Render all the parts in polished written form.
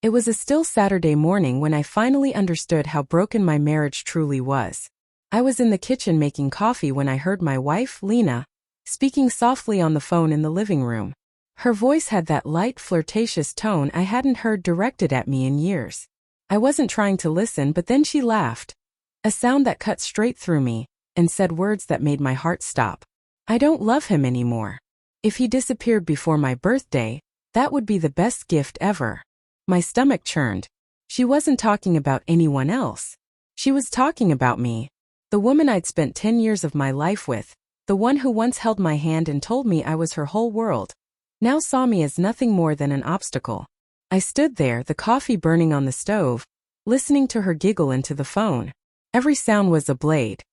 It was a still Saturday morning when I finally understood how broken my marriage truly was. I was in the kitchen making coffee when I heard my wife, Lena, speaking softly on the phone in the living room. Her voice had that light, flirtatious tone I hadn't heard directed at me in years. I wasn't trying to listen, but then she laughed. A sound that cut straight through me, and said words that made my heart stop. I don't love him anymore. If he disappeared before my birthday, that would be the best gift ever. My stomach churned. She wasn't talking about anyone else. She was talking about me. The woman I'd spent 10 years of my life with, the one who once held my hand and told me I was her whole world, now saw me as nothing more than an obstacle. I stood there, the coffee burning on the stove, listening to her giggle into the phone. Every sound was a blade.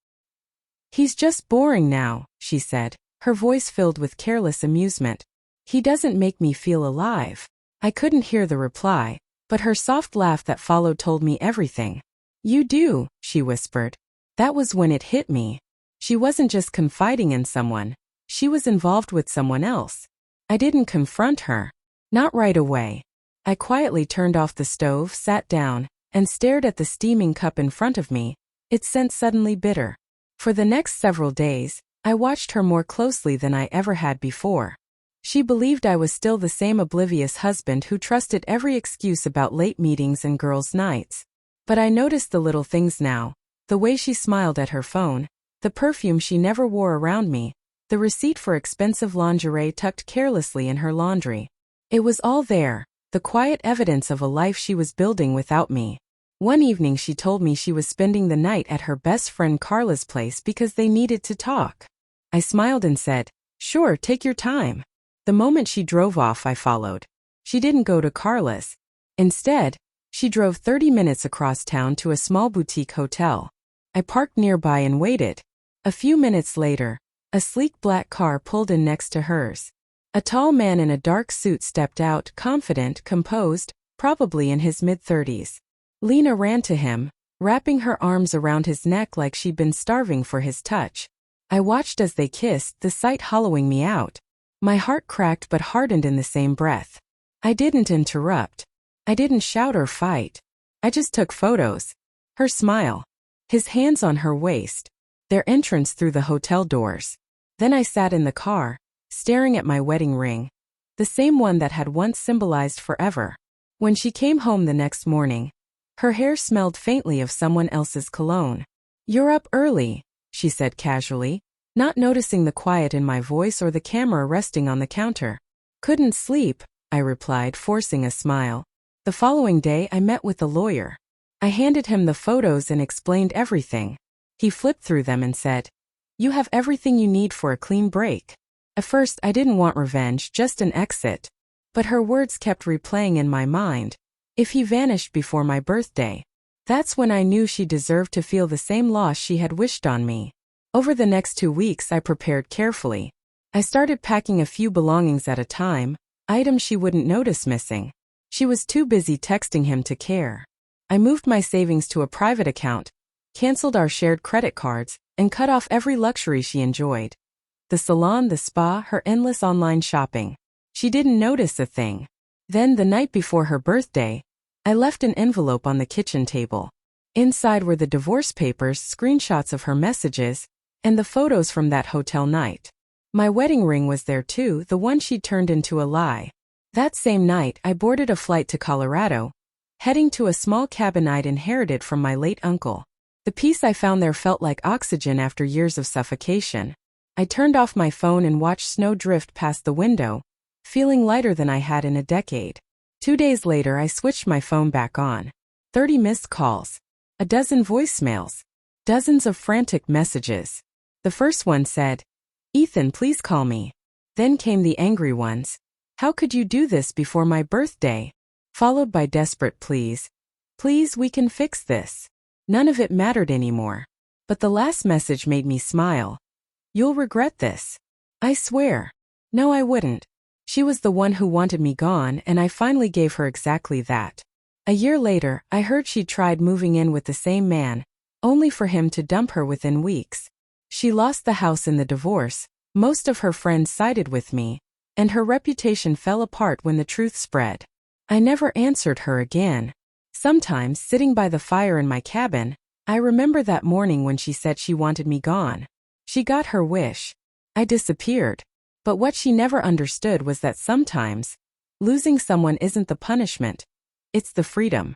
"He's just boring now," she said, her voice filled with careless amusement. "He doesn't make me feel alive." I couldn't hear the reply, but her soft laugh that followed told me everything. "You do," she whispered. That was when it hit me. She wasn't just confiding in someone. She was involved with someone else. I didn't confront her. Not right away. I quietly turned off the stove, sat down, and stared at the steaming cup in front of me, its scent suddenly bitter. For the next several days, I watched her more closely than I ever had before. She believed I was still the same oblivious husband who trusted every excuse about late meetings and girls' nights. But I noticed the little things now. The way she smiled at her phone, the perfume she never wore around me, the receipt for expensive lingerie tucked carelessly in her laundry. It was all there, the quiet evidence of a life she was building without me. One evening she told me she was spending the night at her best friend Carla's place because they needed to talk. I smiled and said, "Sure, take your time." The moment she drove off, I followed. She didn't go to Carla's. Instead, she drove 30 minutes across town to a small boutique hotel. I parked nearby and waited. A few minutes later, a sleek black car pulled in next to hers. A tall man in a dark suit stepped out, confident, composed, probably in his mid-30s. Lena ran to him, wrapping her arms around his neck like she'd been starving for his touch. I watched as they kissed, the sight hollowing me out. My heart cracked but hardened in the same breath. I didn't interrupt. I didn't shout or fight. I just took photos. Her smile. His hands on her waist. Their entrance through the hotel doors. Then I sat in the car, staring at my wedding ring. The same one that had once symbolized forever. When she came home the next morning, her hair smelled faintly of someone else's cologne. "You're up early," she said casually, not noticing the quiet in my voice or the camera resting on the counter. "Couldn't sleep," I replied, forcing a smile. The following day I met with a lawyer. I handed him the photos and explained everything. He flipped through them and said, "You have everything you need for a clean break." At first I didn't want revenge, just an exit. But her words kept replaying in my mind. If he vanished before my birthday. That's when I knew she deserved to feel the same loss she had wished on me. Over the next 2 weeks I prepared carefully. I started packing a few belongings at a time, items she wouldn't notice missing. She was too busy texting him to care. I moved my savings to a private account, canceled our shared credit cards, and cut off every luxury she enjoyed. The salon, the spa, her endless online shopping. She didn't notice a thing. Then, the night before her birthday, I left an envelope on the kitchen table. Inside were the divorce papers, screenshots of her messages, and the photos from that hotel night. My wedding ring was there too, the one she'd turned into a lie. That same night, I boarded a flight to Colorado, heading to a small cabin I'd inherited from my late uncle. The peace I found there felt like oxygen after years of suffocation. I turned off my phone and watched snow drift past the window, feeling lighter than I had in a decade. 2 days later I switched my phone back on. 30 missed calls. A dozen voicemails. Dozens of frantic messages. The first one said, "Ethan, please call me." Then came the angry ones. "How could you do this before my birthday?" Followed by desperate pleas. "Please, we can fix this." None of it mattered anymore. But the last message made me smile. "You'll regret this." I swear. No, I wouldn't. She was the one who wanted me gone, and I finally gave her exactly that. A year later, I heard she'd tried moving in with the same man, only for him to dump her within weeks. She lost the house in the divorce, most of her friends sided with me, and her reputation fell apart when the truth spread. I never answered her again. Sometimes, sitting by the fire in my cabin, I remember that morning when she said she wanted me gone. She got her wish. I disappeared. But what she never understood was that sometimes, losing someone isn't the punishment, it's the freedom.